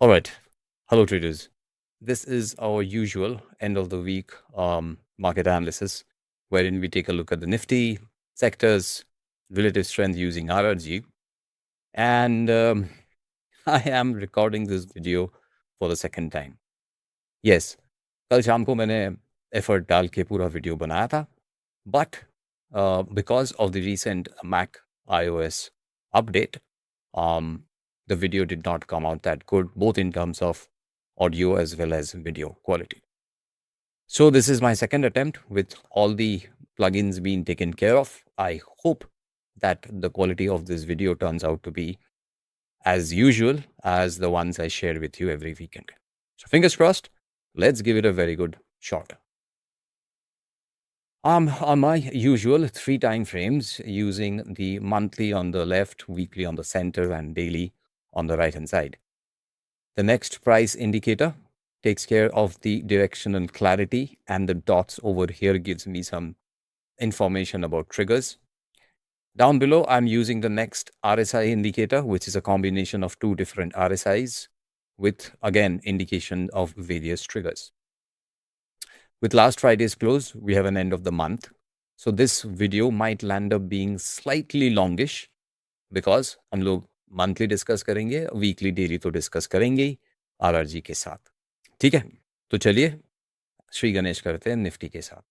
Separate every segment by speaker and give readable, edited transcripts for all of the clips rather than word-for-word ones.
Speaker 1: All right. Hello, traders. This is our usual end of the week market analysis, wherein we take a look at the Nifty sectors, relative strength using RRG. And I am recording this video for the second time. Yes, कल शाम को मैंने effort डाल के पूरा video बनाया था, but because of the recent Mac iOS update, the video did not come out that good, both in terms of audio as well as video quality. So this is my second attempt with all the plugins being taken care of. I hope that the quality of this video turns out to be as usual as the ones I share with you every weekend. So fingers crossed, let's give it a very good shot. On my usual 3 time frames, using the monthly on the left, weekly on the center, and daily on the right hand side. The next price indicator takes care of the directional clarity, and the dots over here gives me some information about triggers. Down below, I'm using the next RSI indicator, which is a combination of 2 different RSIs with, again, indication of various triggers. With last Friday's close, we have an end of the month. So this video might land up being slightly longish because हम लोग monthly discuss करेंगे, weekly daily तो discuss करेंगे ही RRG के साथ. ठीक है, तो चलिए श्री गणेश करते हैं निफ्टी के साथ.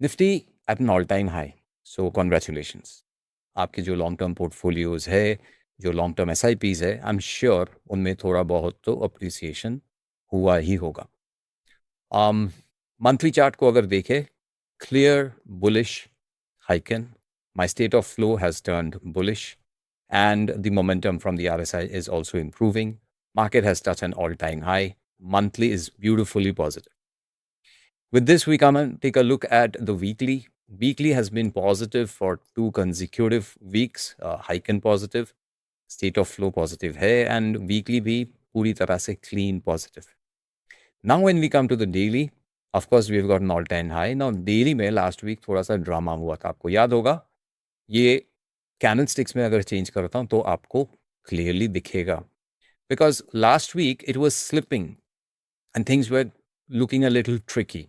Speaker 1: Nifty at an all time high, so congratulations. आपके जो लॉन्ग टर्म पोर्टफोलियोज है, जो लॉन्ग टर्म SIPs है, आई एम श्योर उनमें थोड़ा बहुत तो अप्रिसिएशन हुआ ही होगा. मंथली चार्ट को अगर देखें, clear bullish Heiken. My state of flow has turned bullish, and the momentum from the RSI is also improving. Market has touched an all-time high. Monthly is beautifully positive. With this, we come and take a look at the weekly. Weekly has been positive for 2 consecutive weeks. Heiken positive, state of flow positive hai, and weekly bhi puri tarah se clean positive. Now, when we come to the daily, of course, we've got an all-time high. Now, daily में last week थोड़ा सा drama हुआ था. आपको याद होगा, ये candlesticks में अगर चेंज करता हूँ तो आपको clearly दिखेगा. Because last week it was slipping and things were looking a little tricky.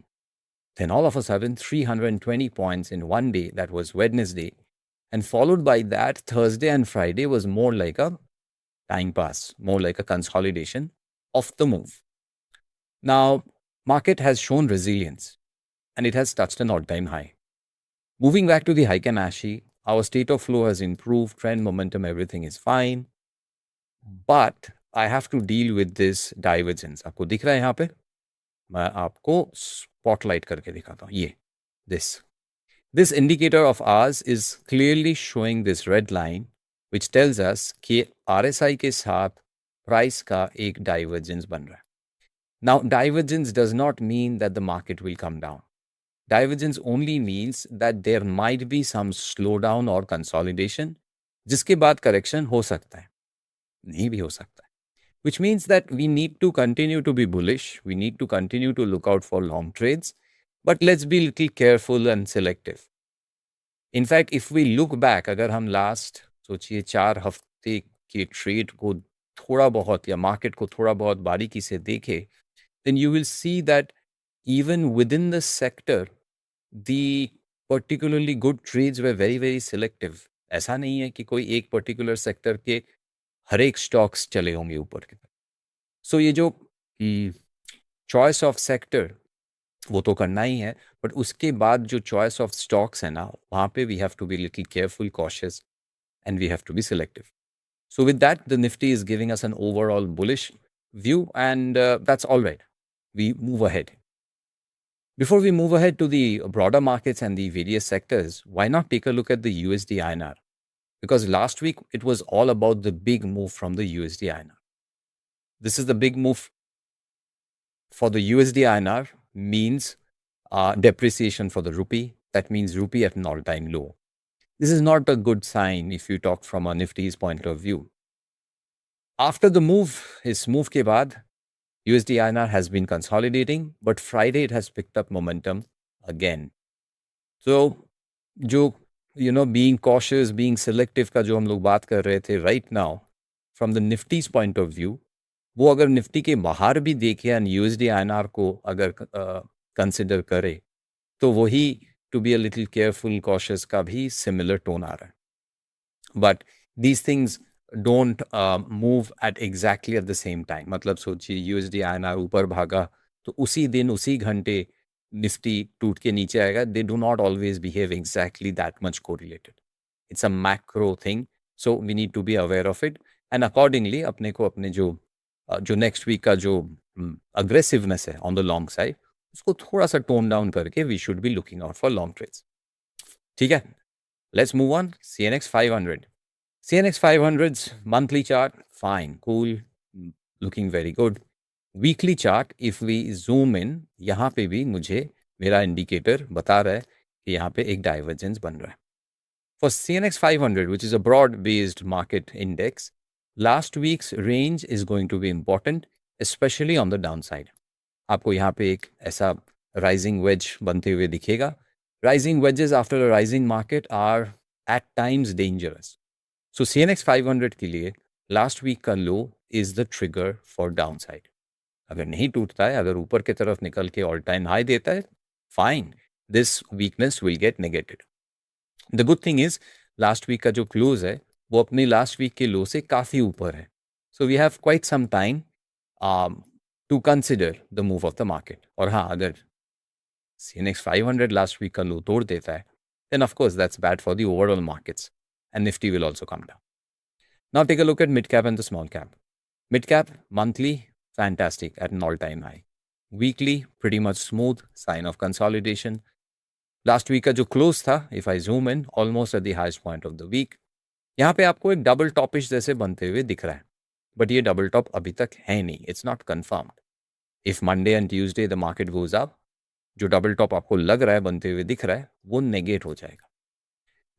Speaker 1: Then all of a sudden, 320 points in one day, that was Wednesday, and followed by that, Thursday and Friday was more like a time pass, more like a consolidation of the move. Now, market has shown resilience and it has touched an all-time high. Moving back to the Heiken Ashi, our state of flow has improved, trend momentum, everything is fine. But I have to deal with this divergence. आपको दिख रहा है यहाँ पे? मैं आपको spotlight करके दिखाता हूँ. ये, this indicator of ours is clearly showing this red line, which tells us कि RSI के साथ price का एक divergence बन रहा है. Now, divergence does not mean that the market will come down. Divergence only means that there might be some slowdown or consolidation, जिसके बाद correction हो सकता है, नहीं भी हो सकता है. Which means that we need to continue to be bullish, we need to continue to look out for long trades, but let's be a little careful and selective. In fact, if we look back, अगर हम last सोचिए 4 हफ्ते के trade को थोड़ा बहुत या market को थोड़ा बहुत बारीकी से देखें, then you will see that even within the sector, the particularly good trades were very, very selective. ऐसा नहीं है कि कोई एक particular sector के हर एक stocks चले होंगे ऊपर की तरफ. So ये जो choice of sector, वो तो करना ही है, but उसके बाद जो choice of stocks है ना, वहाँ पे we have to be little careful, cautious, and we have to be selective. So with that, the Nifty is giving us an overall bullish view, and that's all right. We move ahead. Before we move ahead to the broader markets and the various sectors, why not take a look at the USD INR? Because last week it was all about the big move from the USD INR. This is the big move for the USD INR, means depreciation for the rupee. That means rupee at an all-time low. This is not a good sign if you talk from a Nifty's point of view. After the move, इस move के बाद USD INR has been consolidating, but Friday it has picked up momentum again. So, जो being cautious, being selective का जो हम लोग बात कर रहे थे right now, from the Nifty's point of view, वो अगर निफ्टी के बाहर भी देखे एंड यूएसडी आईएनआर को अगर कंसिडर करे तो वही to be a little careful cautious का भी सिमिलर टोन आ रहा है. But these things don't move at exactly at the same time. मतलब सोचिए यूएसडी आईएनआर ऊपर भागा तो उसी दिन उसी घंटे निफ्टी टूट के नीचे आएगा. They do not always behave exactly that much correlated. It's a macro thing, so we need to be aware of it and accordingly अपने को अपने जो नेक्स्ट वीक का जो अग्रेसिवनेस है ऑन द लॉन्ग साइड उसको थोड़ा सा टोन डाउन करके we should be looking out for long trades. ठीक है, let's move on. CNX 500. CNX 500's monthly chart, fine, cool, looking very good. Weekly chart, if we zoom in, यहाँ पे भी मुझे मेरा इंडिकेटर बता रहा है कि यहाँ पे एक डाइवर्जेंस बन रहा है. For CNX 500, which is a broad-based market index, last week's range is going to be important, especially on the downside. आपको यहाँ पे एक ऐसा rising wedge बनते हुए दिखेगा. Rising wedges after a rising market are at times dangerous. So CNX 500 के लिए last week का low is the trigger for downside. अगर नहीं टूटता है, अगर ऊपर की तरफ निकल के all time high देता है, fine, this weakness will get negated. The good thing is last week का जो close है वो अपनी last week के low से काफ़ी ऊपर है. So we have quite some time to consider the move of the market. और हाँ, अगर CNX 500 last week का low तोड़ देता है, then of course that's bad for the overall markets and Nifty will also come down. Now take a look at mid cap and the small cap. Mid cap monthly fantastic at an all-time high. Weekly pretty much smooth, sign of consolidation. Last week का जो close था, if I zoom in, almost at the highest point of the week. यहाँ पे आपको एक double टॉपिश जैसे बनते हुए दिख रहा है, बट ये डबल टॉप अभी तक है नहीं. It's not confirmed. If Monday and Tuesday the market goes up, जो डबल टॉप आपको लग रहा है बनते हुए दिख रहा है वो नेगेट हो जाएगा.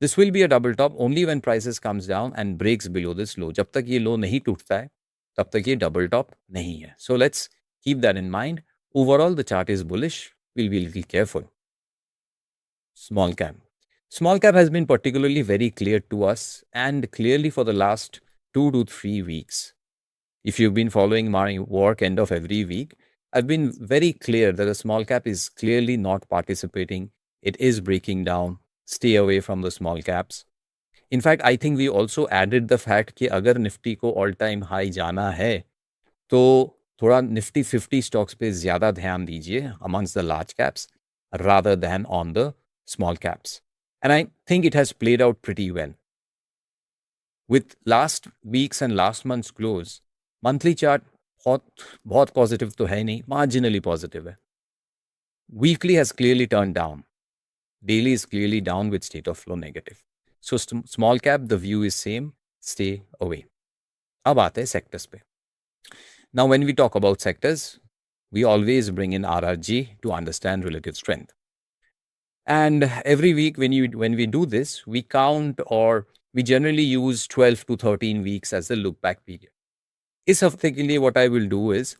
Speaker 1: This will be a double top only when prices comes down and breaks below this low. जब तक ये लो नहीं टूटता है तब तक ये डबल टॉप नहीं है. So let's keep that in mind. Overall the chart is bullish. Will be little careful. Small cap. Small cap has been particularly very clear to us and clearly for the last 2 to 3 weeks. If you've been following my work end of every week, I've been very clear that the small cap is clearly not participating. It is breaking down. Stay away from the small caps. In fact, I think we also added the fact कि अगर Nifty को all time high जाना है तो थोड़ा Nifty 50 stocks पे ज़्यादा ध्यान दीजिए amongst the large caps rather than on the small caps. And I think it has played out pretty well. With last week's and last month's close, monthly chart बहुत positive तो है नहीं, marginally positive है. Weekly has clearly turned down. Daily is clearly down with state of flow negative. So small cap, the view is same, stay away. अब आते हैं sectors पे. Now when we talk about sectors, we always bring in RRG to understand relative strength. And every week when we do this, we count or we generally use 12 to 13 weeks as the look back period. इस हफ्ते के लिए what I will do is,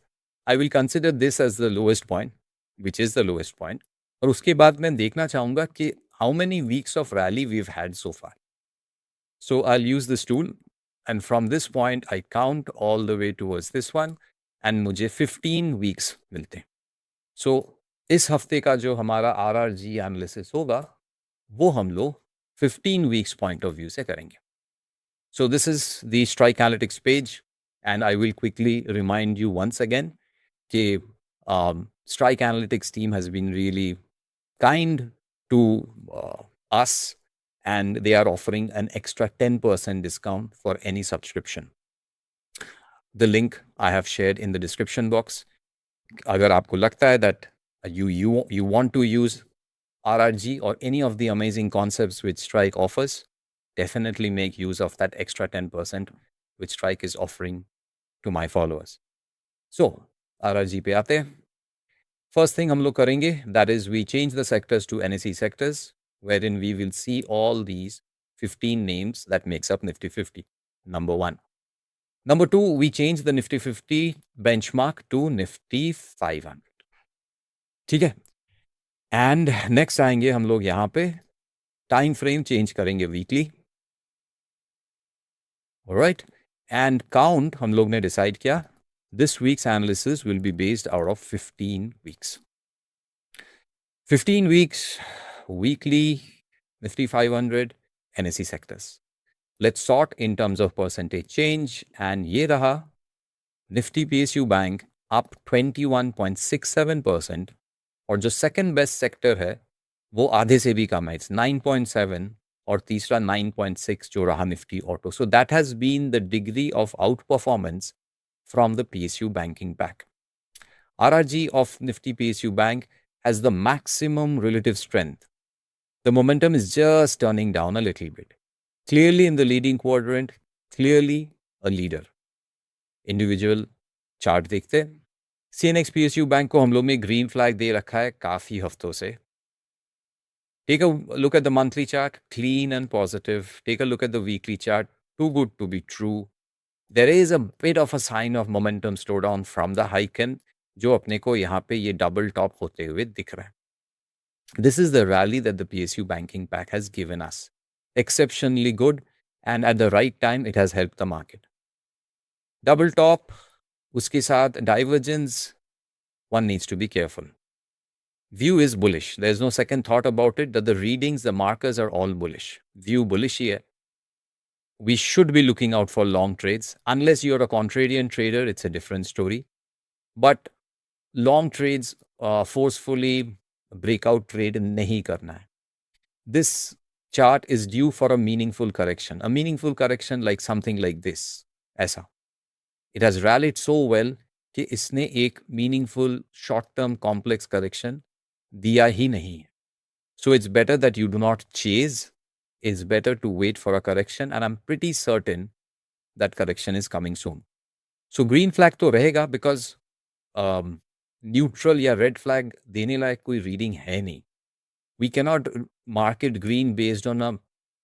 Speaker 1: I will consider this as the lowest point, which is the lowest point. और उसके बाद मैं देखना चाहूँगा कि how many weeks of rally we've had so far. So I'll use this tool and from this point I count all the way towards this one and मुझे 15 weeks मिलते हैं. So इस हफ्ते का जो हमारा RRG एनालिसिस होगा वो हम लोग 15 वीक्स पॉइंट ऑफ व्यू से करेंगे. So this is the strike analytics page and I will quickly remind you once again कि strike analytics team has been really kind to us and they are offering an extra 10% discount for any subscription. The link I have shared in the description box. अगर आपको लगता है that you want to use RRG or any of the amazing concepts which Strike offers, definitely make use of that extra 10% which Strike is offering to my followers. So, RRG पे आते हैं. First thing हम लोग करेंगे, that is we change the sectors to NSE sectors, wherein we will see all these 15 names that makes up Nifty 50. Number 1. Number 2, we change the Nifty 50 benchmark to Nifty 500. ठीक है. And next आएंगे हम लोग यहाँ पे time frame change करेंगे weekly. Alright. And count हम लोग ने डिसाइड किया This week's analysis will be based out of 15 weeks. 15 weeks, weekly, Nifty 500, NSE sectors. Let's sort in terms of percentage change. And ये रहा Nifty PSU Bank up 21.67%. और जो second best sector है वो आधे से भी कम है, इट्स 9.7, और तीसरा 9.6 जो रहा Nifty auto. So that has been the degree of out performance from the PSU banking pack. RRG of Nifty PSU Bank has the maximum relative strength. The momentum is just turning down a little bit. Clearly in the leading quadrant, clearly a leader. Individual chart देखते हैं. CNX PSU Bank को हम लोग में green flag दे रखा है काफी हफ्तों से. Take a look at the monthly chart, clean and positive. Take a look at the weekly chart, too good to be true. There is a bit of a sign of momentum slowdown from the Heiken, जो अपने को यहाँ पे ये double top होते हुए दिख रहा है. This is the rally that the PSU banking pack has given us. Exceptionally good, and at the right time, it has helped the market. Double top, उसके साथ divergence, one needs to be careful. View is bullish. There's no second thought about it, that the readings, the markers are all bullish. View bullish ही है. We should be looking out for long trades. Unless you're a contrarian trader, it's a different story. But long trades, forcefully breakout trade nahi karna hai. This chart is due for a meaningful correction. A meaningful correction like something like this. Aisa. It has rallied so well कि इसने एक meaningful short-term complex correction दिया ही नहीं है. So it's better that you do not chase. It's better to wait for a correction, and I'm pretty certain that correction is coming soon. So green flag तो रहेगा because neutral या red flag देने लायक कोई reading है नहीं. We cannot market green based on a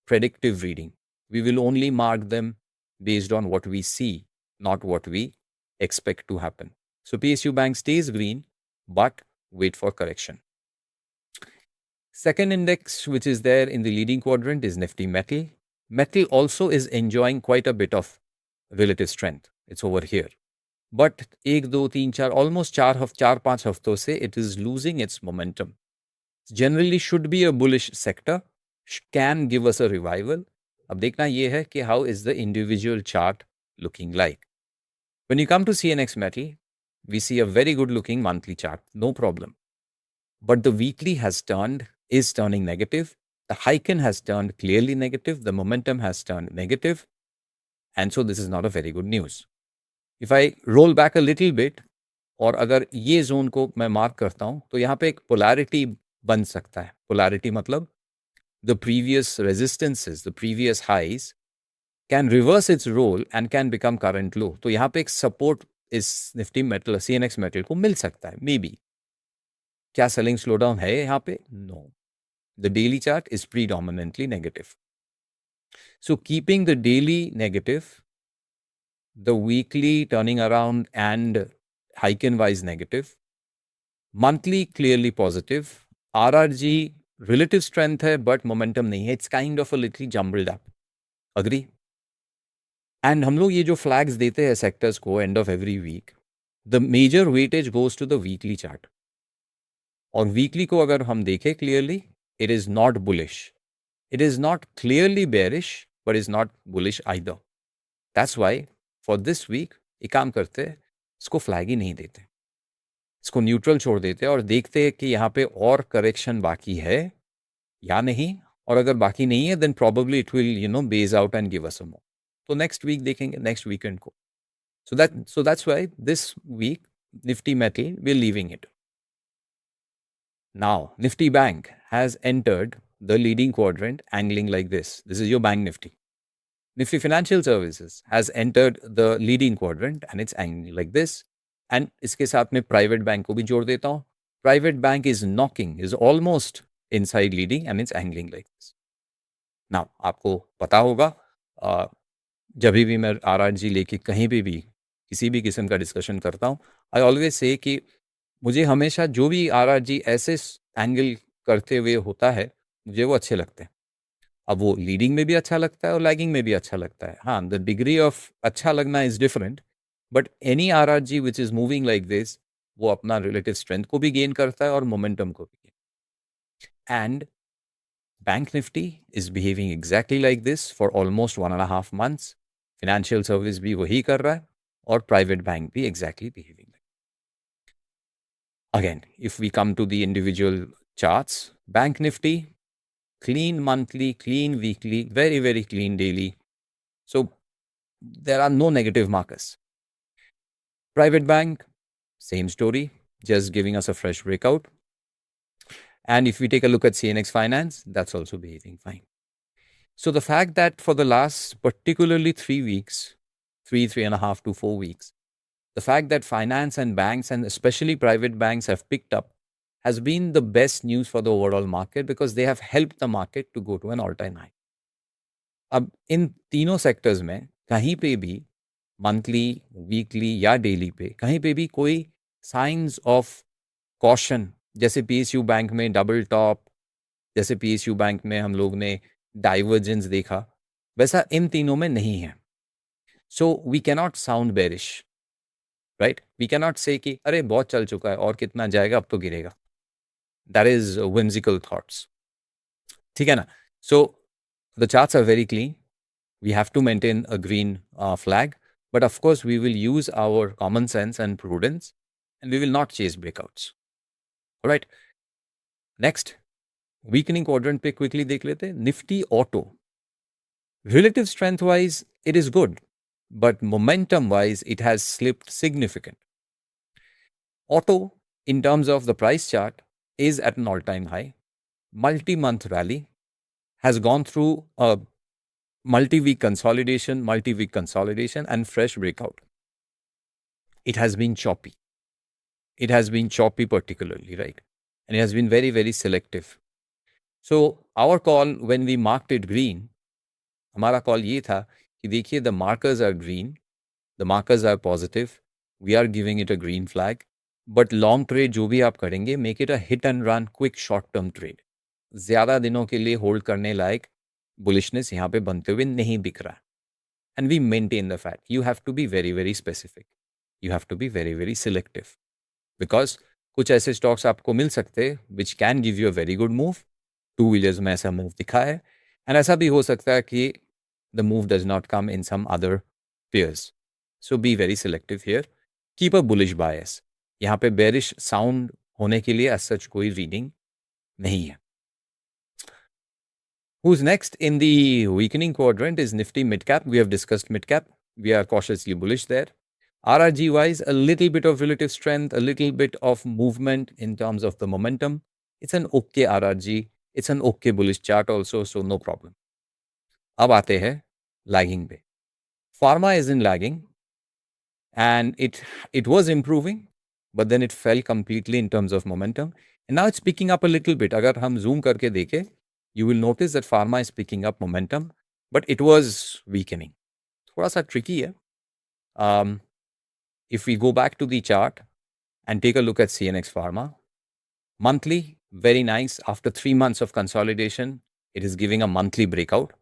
Speaker 1: predictive reading. We will only mark them based on what we see, not what we expect to happen. So PSU Bank stays green, but wait for correction. Second index, which is there in the leading quadrant, is Nifty Metal. Metal also is enjoying quite a bit of relative strength. It's over here. But 1, 2, 3, 4, almost 4-5 हफ्तों से it is losing its momentum. Generally should be a bullish sector, can give us a revival. अब देखना ये है कि how is the individual chart looking like. When you come to CNX Metal, we see a very good looking monthly chart, no problem. But the weekly is turning negative. The Heiken has turned clearly negative. The momentum has turned negative. And so this is not a very good news. If I roll back a little bit, और अगर ये zone को मैं mark करता हूं तो यहाँ पे एक पोलैरिटी बन सकता है. पोलैरिटी मतलब the previous resistances, the previous highs can reverse its role and can become current low. तो यहाँ पे एक सपोर्ट इस निफ्टी मेटल CNX मेटल को मिल सकता है, मे बी. क्या सेलिंग स्लोडाउन है यहाँ पे? No. The daily chart is predominantly negative. So keeping the daily negative, the weekly turning around and Heiken-wise negative, monthly clearly positive, RRG relative strength hai but momentum nahi hai. It's kind of a little jumbled up. Agree? And हम लोग ये जो flags देते हैं sectors को end of every week, the major weightage goes to the weekly chart. और weekly को अगर हम देखें clearly, it is not bullish. It is not clearly bearish, but is not bullish either. That's why for this week, एक काम करते हैं, इसको flag ही नहीं देते. इसको neutral छोड़ देते हैं और देखते हैं कि यहाँ पे और correction बाकी है या नहीं. और अगर बाकी नहीं है, then probably it will, base out and give us a more. तो next week देखेंगे, next weekend को. So that's why this week, Nifty Metal, we're leaving it. Now, Nifty Bank has entered the leading quadrant angling like this. This is your Bank Nifty. Nifty Financial Services has entered the leading quadrant and it's angling like this. And इसके साथ में Private Bank को भी जोड़ देता हूँ. Private Bank is knocking, is almost inside leading and it's angling like this. Now, आपको पता होगा जब भी मैं RRG लेके कहीं पे भी किसी भी किस्म का डिस्कशन करता हूँ, I always say कि मुझे हमेशा जो भी RRG ऐसे एंगल करते हुए होता है, मुझे वो अच्छे लगते हैं. अब वो लीडिंग में भी अच्छा लगता है और लैगिंग में भी अच्छा लगता है. हाँ, द डिग्री ऑफ अच्छा लगना is different, but any RRG which is moving like this, वो अपना रिलेटिव स्ट्रेंथ को भी गेन करता है और मोमेंटम को भी. And bank Nifty is behaving exactly like this for almost 1.5 months. Financial service भी वही कर रहा है और प्राइवेट बैंक भी exactly behaving. Again, if we come to the individual charts, Bank Nifty, clean monthly, clean weekly, very, very clean daily. So there are no negative markers. Private Bank, same story, just giving us a fresh breakout. And if we take a look at CNX Finance, that's also behaving fine. So the fact that for the last particularly 3 weeks, 3.5 to 4 weeks, the fact that finance and banks and especially private banks have picked up has been the best news for the overall market because they have helped the market to go to an all-time high. अब इन तीनों sectors में कहीं पे भी monthly, weekly या daily पे कहीं पे भी कोई साइंस ऑफ कॉशन, जैसे पीएसयू बैंक में डबल टॉप, जैसे पीएसयू बैंक में हम लोग ने डाइवर्जेंस देखा, वैसा इन तीनों में नहीं है. So we cannot sound bearish, right? We cannot say कि अरे बहुत चल चुका है और कितना जाएगा, अब तो गिरेगा. That is whimsical thoughts. ठीक है ना? So the charts are very clean. We have to maintain a green flag, but of course we will use our common sense and prudence, and we will not chase breakouts. All right. Next, weakening quadrant पे quickly देख लेते हैं. Nifty Auto. Relative strength wise, it is good, but momentum wise, it has slipped significant. Auto, in terms of the price chart, is at an all-time high. Multi-month rally has gone through a multi-week consolidation, and fresh breakout. It has been choppy. It has been choppy particularly, right? And it has been very, very selective. So our call when we marked it green, हमारा call ये था कि देखिए the markers are green, the markers are positive, we are giving it a green flag, but long trade जो भी आप करेंगे, make it a hit and run quick short term trade. ज़्यादा दिनों के लिए होल्ड करने लायक बुलिशनेस यहाँ पे बनते हुए नहीं दिख रहा. And we maintain the fact you have to be very very specific, you have to be very very selective, because कुछ ऐसे स्टॉक्स आपको मिल सकते हैं which can give you a very good move. 2 wheelers में ऐसा मूव दिखा है, एंड ऐसा भी हो सकता है कि the move does not come in some other pairs. So be very selective here, keep a bullish bias. यहाँ पे बेरिश साउंड होने के लिए एज सच कोई रीडिंग नहीं है. Who's next in the weakening quadrant is Nifty Midcap. We have discussed Midcap. We are cautiously bullish there. RRG wise, a little bit of relative strength, a little bit of movement in terms of the momentum. It's an okay RRG. It's an okay bullish chart also, so no problem. अब आते हैं lagging पे. Pharma is in lagging, and it was improving, but then it fell completely in terms of momentum. And now it's picking up a little bit. अगर हम zoom करके देखें, you will notice that pharma is picking up momentum, but it was weakening. थोड़ा सा tricky है. If we go back to the chart and take a look at CNX Pharma, monthly, very nice. After 3 months of consolidation, it is giving a monthly breakout.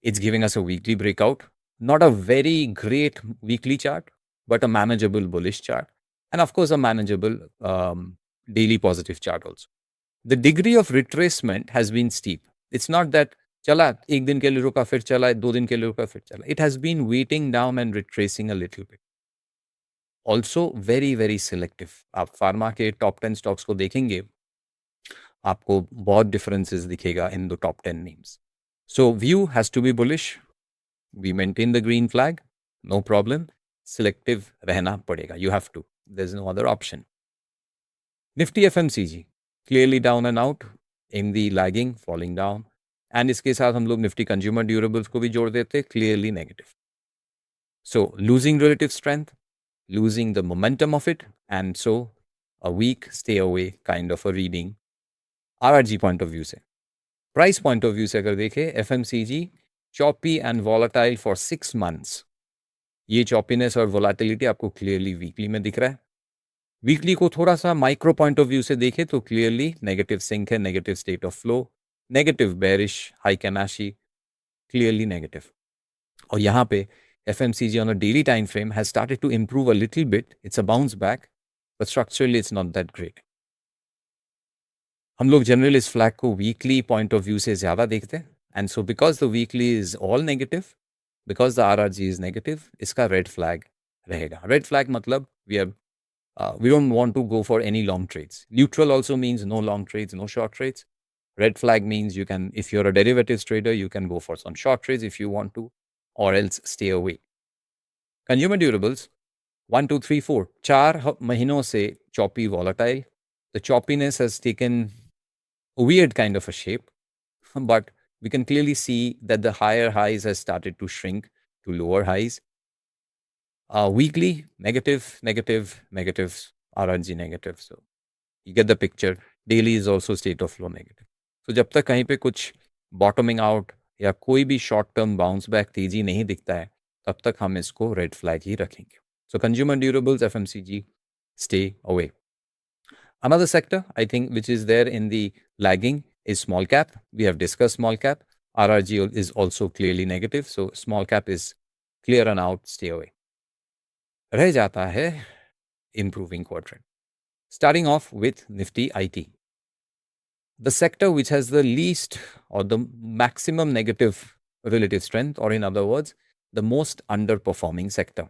Speaker 1: It's giving us a weekly breakout. Not a very great weekly chart, but a manageable bullish chart. And of course, a manageable daily positive chart also. The degree of retracement has been steep. It's not that चला एक दिन के लिए रुका फिर चला 2 दिन के लिए रुका फिर चला. It has been waiting down and retracing a little bit. Also very very selective. आप फार्मा के टॉप 10 स्टॉक्स को देखेंगे, आपको बहुत डिफरेंसेस दिखेगा in the top 10 names. So view has to be bullish. We maintain the green flag, no problem. Selective रहना पड़ेगा. You have to. There's no other option. Nifty FMCG. Clearly down and out, in the lagging, falling down. And इसके साथ हम लोग Nifty consumer durables को भी जोड़ देते, clearly negative. So losing relative strength, losing the momentum of it, and so a weak stay away kind of a reading. RRG point of view से, price point of view से अगर देखें, FMCG choppy and volatile for 6 months. ये choppiness और volatility आपको clearly weekly में दिख रहा है. वीकली को थोड़ा सा माइक्रो पॉइंट ऑफ व्यू से देखें तो क्लियरली नेगेटिव सिंक है, negative state of flow, negative bearish, high कैनाशी, क्लियरली नेगेटिव. और यहाँ पे FMCG on a daily time frame has started to improve a little bit. It's a bounce back, but structurally it's not that great. हम लोग general इस flag को weekly point of view से ज़्यादा देखते हैं, and so because the weekly is all negative, because the RRG is negative, इसका red flag रहेगा. रेड फ्लैग मतलब we don't want to go for any long trades. Neutral also means no long trades, no short trades. Red flag means you can, if you're a derivatives trader, you can go for some short trades if you want to, or else stay away. Consumer durables, 1, 2, 3, 4. 4 महीनों से choppy, volatile. The choppiness has taken a weird kind of a shape, but we can clearly see that the higher highs has started to shrink to lower highs. Weekly, negative, negative, negatives, RRG negative. So you get the picture. Daily is also state of flow negative. So जब तक कहीं पे कुछ bottoming out या कोई भी short term bounce back तेजी नहीं दिखता है, तब तक हम इसको red flag ही रखेंगे. So consumer durables, FMCG, stay away. Another sector, I think, which is there in the lagging is small cap. We have discussed small cap. RRG is also clearly negative. So small cap is clear and out, stay away. रह जाता है improving quadrant. Starting off with Nifty IT. The sector which has the least or the maximum negative relative strength, or in other words, the most underperforming sector.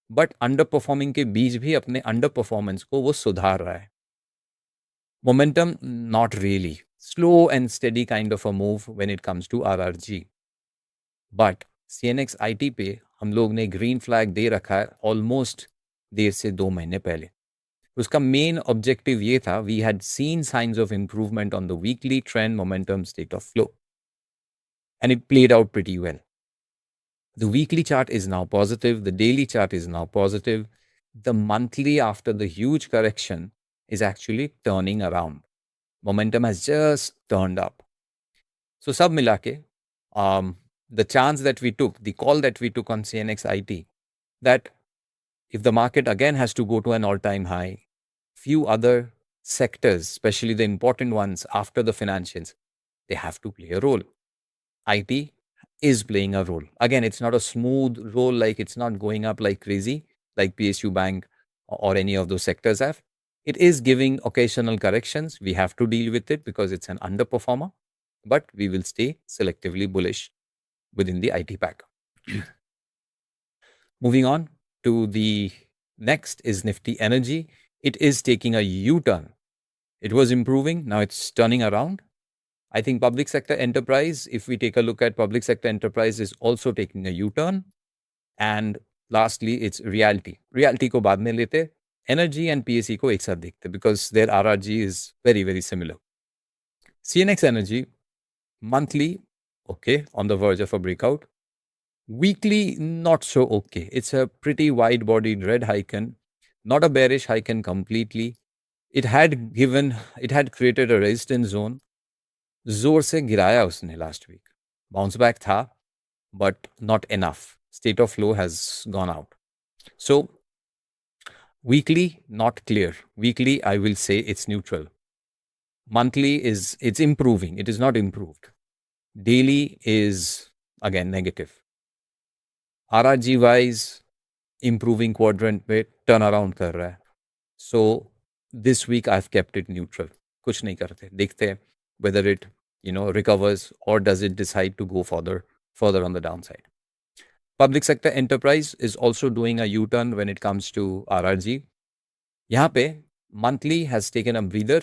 Speaker 1: But underperforming के बीच भी अपने underperformance को वो सुधार रहा है. Momentum, not really. Slow and steady kind of a move when it comes to RRG. But CNX IT पे हम लोग ने ग्रीन फ्लैग दे रखा है ऑलमोस्ट देर से 2 महीने पहले. उसका मेन ऑब्जेक्टिव ये था, we had seen signs of improvement on the weekly trend momentum state of flow, and it played out pretty well. The weekly chart is now positive, the daily chart is now positive, the monthly after the huge correction is actually turning around. Momentum has just turned up. So sab mila ke, the chance that we took, the call that we took on CNX IT, that if the market again has to go to an all-time high, few other sectors, especially the important ones after the financials, they have to play a role. IT is playing a role. Again, it's not a smooth role, like it's not going up like crazy, like PSU Bank or any of those sectors have. It is giving occasional corrections. We have to deal with it because it's an underperformer, but we will stay selectively bullish within the IT pack. Moving on to the next is Nifty Energy. It is taking a U-turn. It was improving, now it's turning around. I think public sector enterprise, if we take a look at public sector enterprise, is also taking a U-turn. And lastly, it's Realty. Realty ko baad mein lete, Energy and PSE ko ek sath dekhte because their RRG is very, very similar. CNX Energy, monthly, okay, on the verge of a breakout. Weekly, not so okay. It's a pretty wide-bodied red Heiken, not a bearish Heiken completely. It had created a resistance zone. जोर से गिराया उसने last week. Bounce back था, but not enough. State of flow has gone out. So, weekly, not clear. Weekly, I will say it's neutral. Monthly it's improving. It is not improved. Daily is, again, negative. RRG wise, improving quadrant पे turn around कर रहा है. So, this week I've kept it neutral. कुछ नहीं करते. देखते हैं whether it recovers or does it decide to go further on the downside. Public sector enterprise is also doing a U-turn when it comes to RRG. यहाँ पे monthly has taken a breather.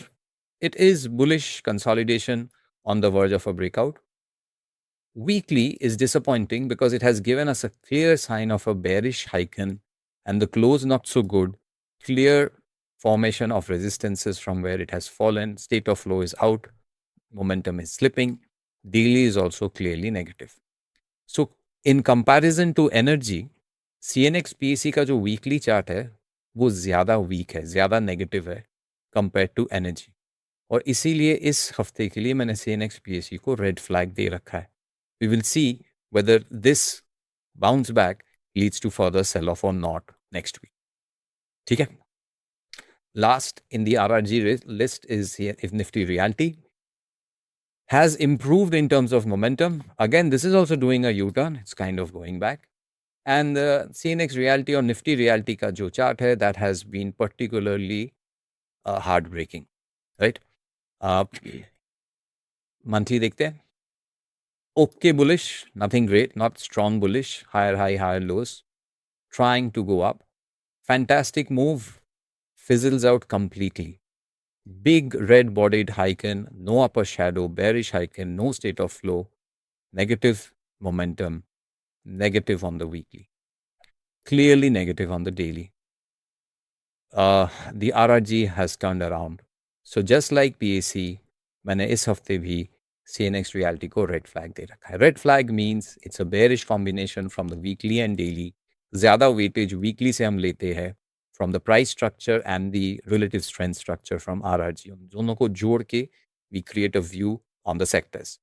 Speaker 1: It is bullish consolidation on the verge of a breakout. Weekly is disappointing because it has given us a clear sign of a bearish Heiken and the close not so good. Clear formation of resistances from where it has fallen. State of flow is out. Momentum is slipping. Daily is also clearly negative. So, in comparison to energy, CNX PSE का जो weekly chart है, वो ज़्यादा weak है, ज़्यादा negative है compared to energy. और इसीलिए इस हफ्ते के लिए मैंने CNX PSE को red flag दे रखा है. We will see whether this bounce back leads to further sell-off or not next week. ठीक है? Last in the RRG list is here if Nifty Realty. Has improved in terms of momentum. Again, this is also doing a U-turn. It's kind of going back. And the CNX reality or Nifty reality का जो chart है, that has been particularly heartbreaking, right? Monthly देखते हैं. Okay bullish, nothing great, not strong bullish, higher high, higher lows, trying to go up. Fantastic move, fizzles out completely. Big red bodied Heiken, no upper shadow, bearish Heiken, no state of flow, negative momentum, negative on the weekly, clearly negative on the daily. The RRG has turned around. So just like PAC, मैंने इस हफ्ते भी CNX reality को red flag दे रखा है. Red flag means it's a bearish combination from the weekly and daily. ज़्यादा weightage weekly से हम लेते हैं from the price structure and the relative strength structure from RRG. उन दोनों को जोड़ के we create a view on the sectors.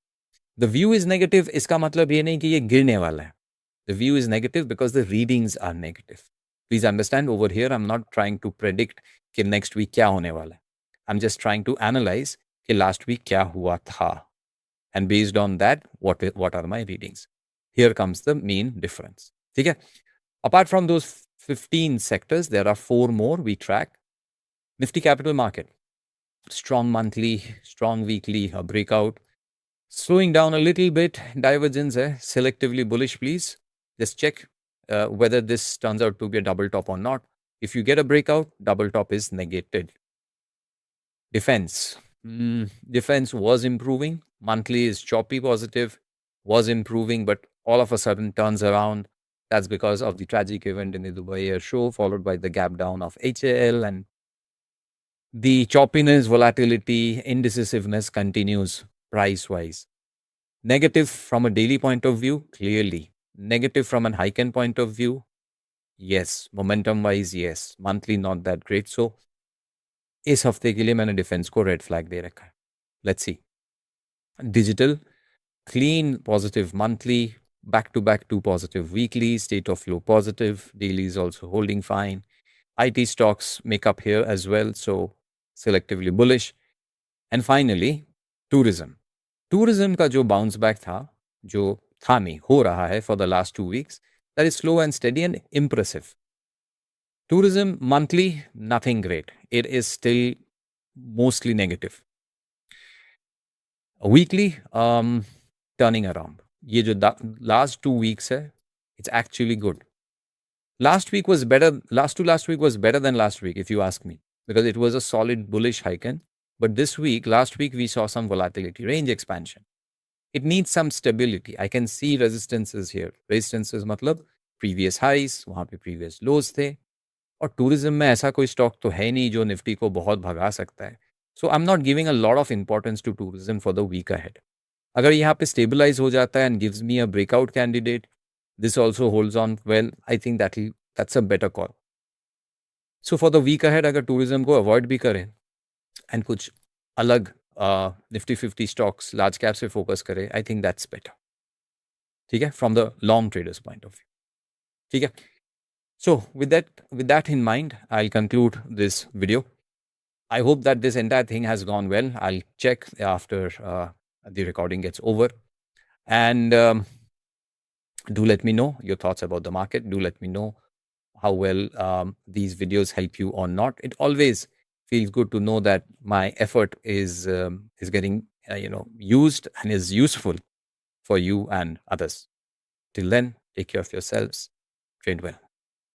Speaker 1: The view is negative. इसका मतलब ये नहीं कि ये गिरने वाला है. The view is negative because the readings are negative. Please understand, over here I'm not trying to predict कि next week क्या होने वाला है. I'm just trying to analyze कि last week क्या हुआ था. And based on that, what are my readings? Here comes the main difference. ठीक है? Apart from those 15 sectors, there are 4 more we track. Nifty Capital Market, strong monthly, strong weekly, a breakout. Slowing down a little bit, divergence है, selectively bullish please. Just check whether this turns out to be a double top or not. If you get a breakout, double top is negated. Defense. Defense was improving. Monthly is choppy positive, was improving, but all of a sudden turns around. That's because of the tragic event in the Dubai Air Show, followed by the gap down of HAL, and the choppiness, volatility, indecisiveness continues price-wise. Negative from a daily point of view, clearly. Negative from an Heiken point of view, yes. Momentum-wise, yes. Monthly, not that great. So, इस हफ्ते के लिए मैंने defence को red flag दे रखा है. Let's see. Digital, clean, positive monthly, back-to-back 2 positive weekly, state of flow positive, daily is also holding fine. IT stocks make up here as well, so selectively bullish. And finally, tourism. Tourism का जो bounce back था, जो था नहीं, हो रहा है for the last 2 weeks, that is slow and steady and impressive. Tourism monthly, nothing great. It is still mostly negative. Weekly, turning around. ये जो last 2 weeks है, it's actually good. Last week was better. Last week was better than last week, if you ask me, because it was a solid bullish hike. But this week, last week, we saw some volatility, range expansion. It needs some stability. I can see resistances here. Resistances मतलब previous highs, वहाँ पे previous lows थे. और tourism में ऐसा कोई stock तो है नहीं जो निफ्टी को बहुत भगा सकता है. So I'm not giving a lot of importance to tourism for the week ahead. अगर यहाँ पे stabilize हो जाता है and gives me a breakout candidate, this also holds on well, I think that's a better call. So for the week ahead, अगर tourism को avoid भी करें and कुछ अलग Nifty 50 stocks, large caps पे focus करें, I think that's better. ठीक है? From the long traders point of view. ठीक है? So with that in mind, I'll conclude this video. I hope that this entire thing has gone well. I'll check after the recording gets over. And do let me know your thoughts about the market. Do let me know how well these videos help you or not. It always feels good to know that my effort is getting used and is useful for you and others. Till then, take care of yourselves. Trade well.